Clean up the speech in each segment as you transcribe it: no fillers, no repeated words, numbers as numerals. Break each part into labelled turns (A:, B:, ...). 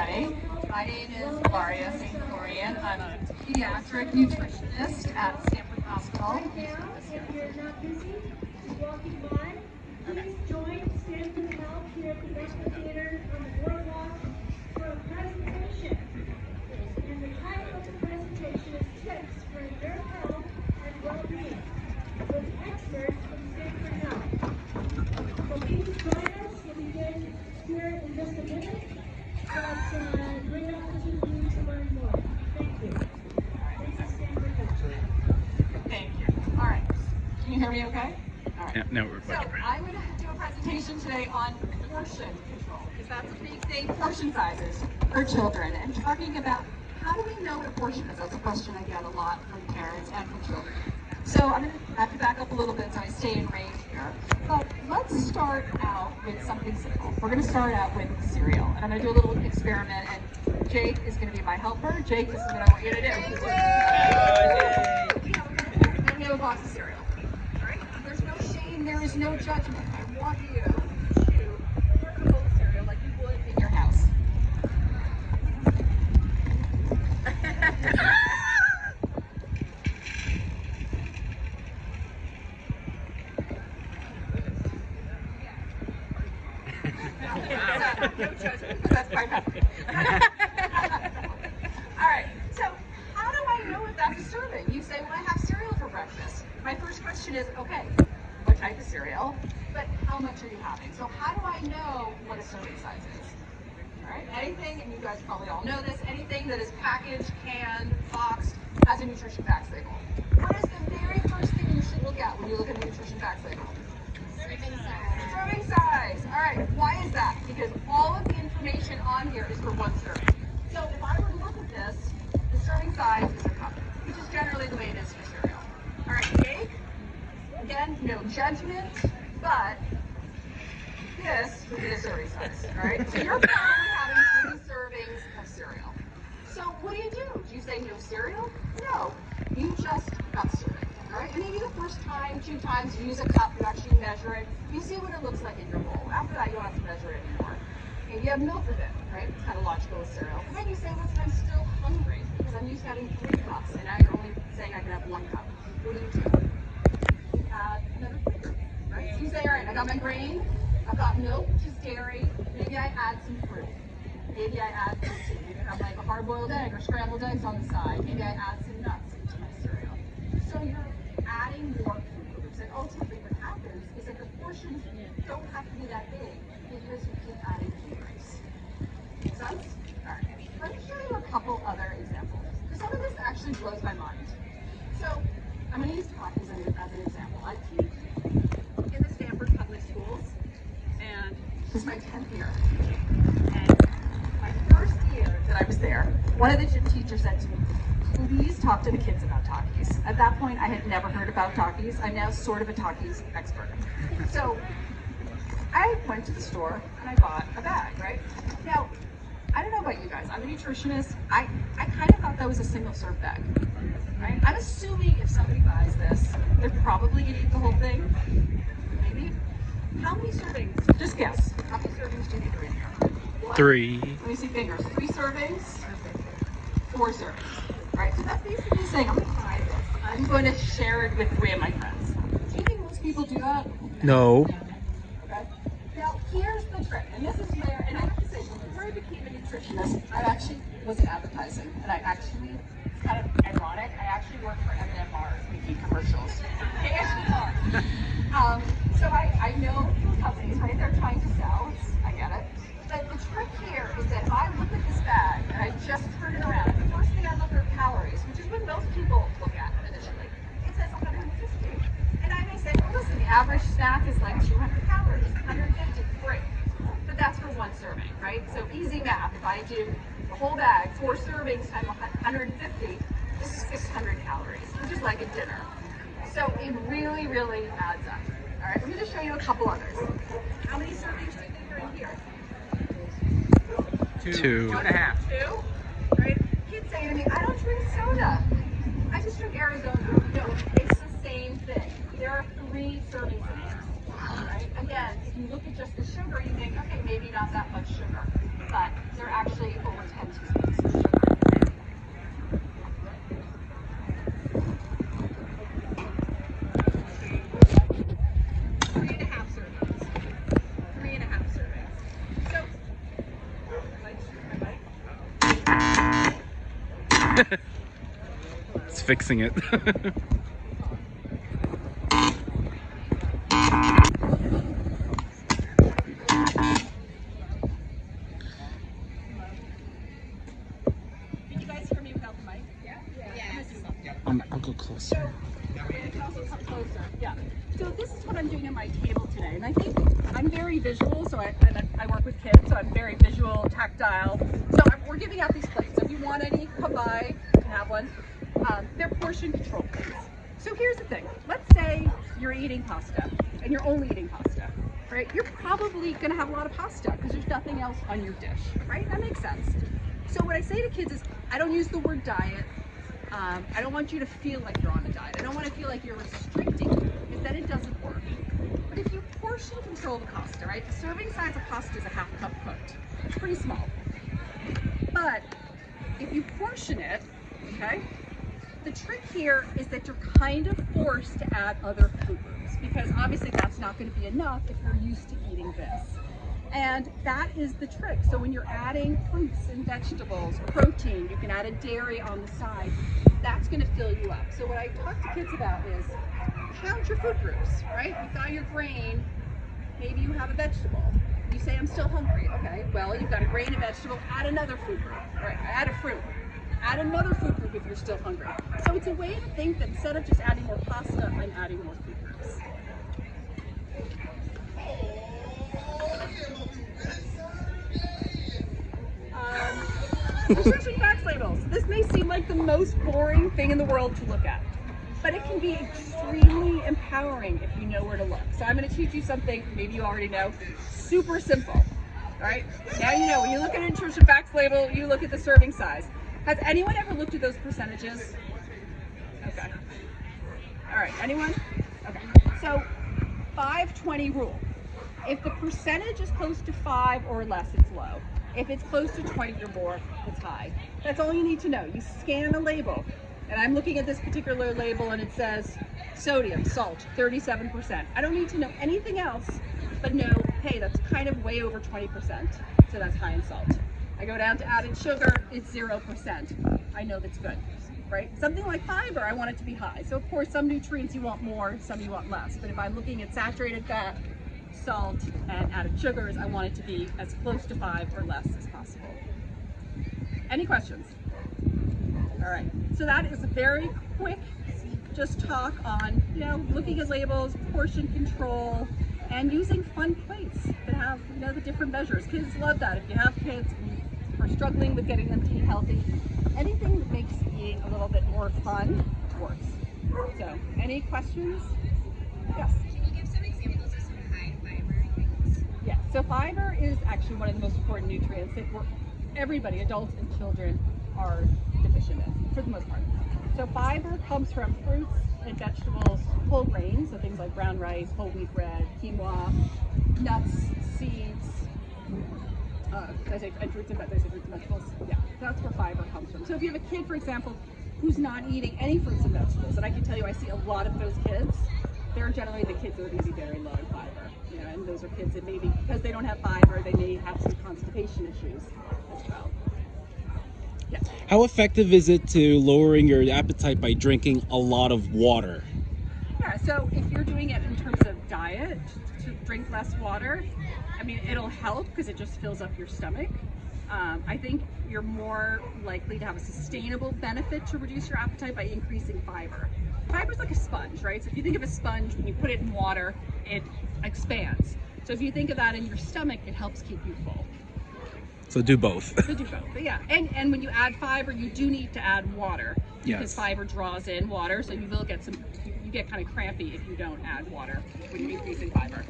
A: everybody. My name is Ilaria St. Florian. I'm a pediatric nutritionist at Stanford Hospital.
B: Right now, if you're not busy, walking by, please join Stanford Health here at the amphitheater on the boardwalk for a presentation. And the title of the presentation is Tips for Your Health and Well-Being with experts from Stanford Health. So please join us. We'll begin here in just a minute. But great opportunity to learn more. Thank you. This is Stanford Health.
A: Thank you. All right. Can you hear me okay? All right.
C: Yeah, no, we're
A: So I'm going to do a presentation today on portion control, because that's a big thing, portion sizes for children, and talking about how do we know what a portion is. That's a question I get a lot from parents and from children. So I'm going to have to back up a little bit so I stay in range here. But let's start out with something simple. We're going to start out with cereal, and I'm going to do a little experiment, and Jake is going to be my helper. Jake, this is what I want you to do. We have a box of cereal. All right? There's no shame. There is no judgment. I want you to work a bowl of cereal like you would in your house. No judgment. That's quite happy. All right. So, how do I know if that's a serving? You say, well, I have cereal for breakfast. My first question is, okay, what type of cereal? But how much are you having? So, how do I know what a serving size is? All right. Anything, and you guys probably all know this, anything that is packaged, canned, boxed, has a nutrition facts label. What is the very first thing you should look at when you look at the nutrition facts label? Serving size. Serving size. All right. Why is that? Because all of the information on here is for one serving. So if I were to look at this, the serving size is a cup, which is generally the way it is for cereal. All right, Jake. Again, no judgment, but this would be the serving size. All right. So you're probably having 3 servings of cereal. So what do? Do you say no cereal? No. You just got serving. All right, and maybe the first time, 2 times, you use a cup, you actually measure it, you see what it looks like in your bowl. After that, you don't have to measure it anymore. And you have milk with it, right? It's kind of logical with cereal. And then you say, well, I'm still hungry because I'm used to having 3 cups, and now you're only saying I can have 1 cup. What do? You add another flavor, right? So you say, all right, I got my grain, I've got milk, which is dairy, maybe I add some fruit. Maybe I add protein. Maybe I have like a hard-boiled egg or scrambled eggs on the side. Maybe I add some nuts into my cereal. So you're adding more food groups, and ultimately what happens is that the portions don't have to be that big because you keep adding food groups. Make sense? All right. Let me show you a couple other examples. Some of this actually blows my mind. So I'm going to use coffee as an example. I teach in the Stanford public schools, and this is my 10th year. And my first year that I was there, one of the gym teachers said to me, please talk to the kids about Takis. At that point, I had never heard about Takis. I'm now sort of a Takis expert. So I went to the store and I bought a bag, right? Now, I don't know about you guys. I'm a nutritionist. I kind of thought that was a single serve bag, right? I'm assuming if somebody buys this, they're probably going to eat the whole thing. Maybe. How many servings? Just guess. How many servings do you think are in here?
C: 3.
A: Let me see fingers. 3 servings? 4 servings. Right, so that's basically saying I'm going to try this. I'm going to share it with 3 of my friends. Do you think most people do that?
C: No.
A: Okay. Now, here's the trick, and this is where, and I have to say, before I became a nutritionist, I actually was in advertising, and it's kind of ironic, I actually worked for M&M bars making commercials. KSP. So I know companies, right, they're trying to sell, I get it. But the trick here is that if I look at this bag and I just turn it around, the first thing I look at are calories, which is what most people look at initially. It says 150. And I may say, well, listen, the average snack is like 200 calories, 150, great. But that's for 1 serving, right? So easy math. If I do the whole bag, 4 servings times 150, this is 600 calories, which is like a dinner. So it really, really adds up. All right, let me just show you a couple others. How many servings do you think are in here?
C: 2.
A: 2.5. 2? Right? Kids say to me, I don't drink soda. I just drink Arizona. No, it's the same thing. There are 3 servings of this. Right? Again, if you look at just the sugar, you think, okay, maybe not that much sugar. But they're actually over
C: It's fixing it.
A: Can you guys hear me without the mic? Yeah.
C: I'll go closer.
A: You can also come closer. Yeah. So this is what I'm doing on my table today, and I think I'm very visual. So I work with kids, so I'm very visual, tactile. So we're giving out these plates. So if you want any, come by. You can have one. They're portion control plates. So here's the thing. Let's say you're eating pasta, and you're only eating pasta, right? You're probably going to have a lot of pasta because there's nothing else on your dish, right? That makes sense. So what I say to kids is, I don't use the word diet. I don't want you to feel like you're on a diet. I don't want to feel like you're restricting food, because then it doesn't work. But if you portion control the pasta, right? The serving size of pasta is a half cup cooked. It's pretty small. But if you portion it, okay, the trick here is that you're kind of forced to add other food groups, because obviously that's not going to be enough if you're used to eating this. And that is the trick. So when you're adding fruits and vegetables, protein, you can add a dairy on the side. That's going to fill you up. So what I talk to kids about is count your food groups, right? You've got your grain, maybe you have a vegetable. You say, I'm still hungry. Okay, well, you've got a grain and vegetable, add another food group, right? Add a fruit. Add another food group if you're still hungry. So it's a way to think that instead of just adding more pasta, I'm adding more food groups. Nutrition facts labels. This may seem like the most boring thing in the world to look at, but it can be extremely empowering if you know where to look. So I'm going to teach you something maybe you already know, super simple. All right, now you know when you look at a nutrition facts label, you look at the serving size. Has anyone ever looked at those percentages? Okay. All right, anyone? Okay. So 5-20 rule. If the percentage is close to 5 or less, it's low. If it's close to 20 or more, it's high. That's all you need to know. You scan the label, and I'm looking at this particular label and it says sodium, salt, 37%. I don't need to know anything else, but know, hey, that's kind of way over 20%, so that's high in salt. I go down to added sugar, it's 0%. I know that's good, right? Something like fiber, I want it to be high. So of course, some nutrients you want more, some you want less. But if I'm looking at saturated fat, salt, and added sugars, I want it to be as close to 5 or less as possible. Any questions? All right, so that is a very quick just talk on, looking at labels, portion control, and using fun plates that have, the different measures. Kids love that. If you have kids and are struggling with getting them to eat healthy, anything that makes eating a little bit more fun works. So, any questions? Yes. Yeah, so fiber is actually one of the most important nutrients that everybody, adults and children, are deficient in, for the most part. So fiber comes from fruits and vegetables, whole grains, so things like brown rice, whole wheat bread, quinoa, nuts, seeds, did I say fruits and vegetables? Yeah, that's where fiber comes from. So if you have a kid, for example, who's not eating any fruits and vegetables, and I can tell you I see a lot of those kids, they're generally the kids that are going to be very low in fiber. And those are kids that maybe, because they don't have fiber, they may have some constipation issues as well. Yeah.
C: How effective is it to lowering your appetite by drinking a lot of water?
A: Yeah, so if you're doing it in terms of diet, to drink less water, I mean, it'll help because it just fills up your stomach. I think you're more likely to have a sustainable benefit to reduce your appetite by increasing fiber. Fiber is like a sponge, right? So if you think of a sponge, when you put it in water, it expands. So if you think of that in your stomach, it helps keep you full.
C: So do both.
A: So do both, but yeah. And when you add fiber, you do need to add water.
C: Yes.
A: Because fiber draws in water, so you will get you get kind of crampy if you don't add water when you're increasing fiber.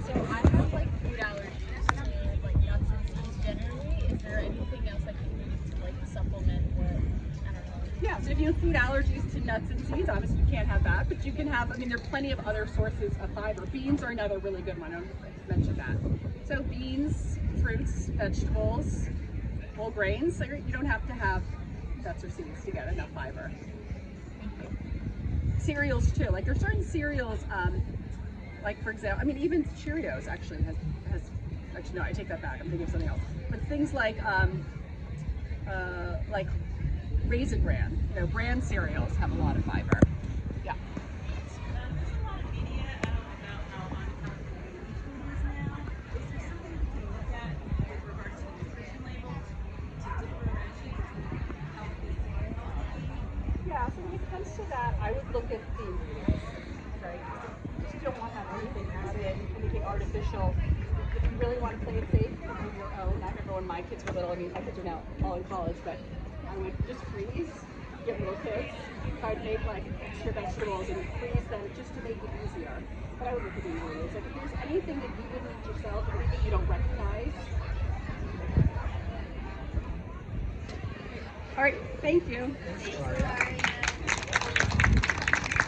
D: So I have like food allergies to like nuts and seeds generally. Is there anything else I can use to like supplement what, I don't know?
A: Yeah, so if you have food allergies to nuts and seeds, obviously you can't have that, but you can have, there are plenty of other sources of fiber. Beans are another really good one, I don't mention that. So beans, fruits, vegetables, whole grains, so you don't have to have nuts or seeds to get enough fiber. Cereals too, like there's certain cereals, like for example, I mean even Cheerios actually has actually no, I take that back, I'm thinking of something else. But things like Raisin Bran. You know, bran cereals have a lot of fiber. Yeah. Yeah, so when it comes to that, I would look at the ingredients, right? You don't want to have anything added, anything artificial. If you really want to play it safe, you can do your own. I remember when my kids were little, I mean, my kids are now all in college, but I would just freeze, get little kids. So I'd make like extra vegetables and freeze them just to make it easier. But I would look at the ingredients. Like if there's anything that you wouldn't eat yourself, anything you don't recognize. All right, thank you.
E: Thanks, Ilaria.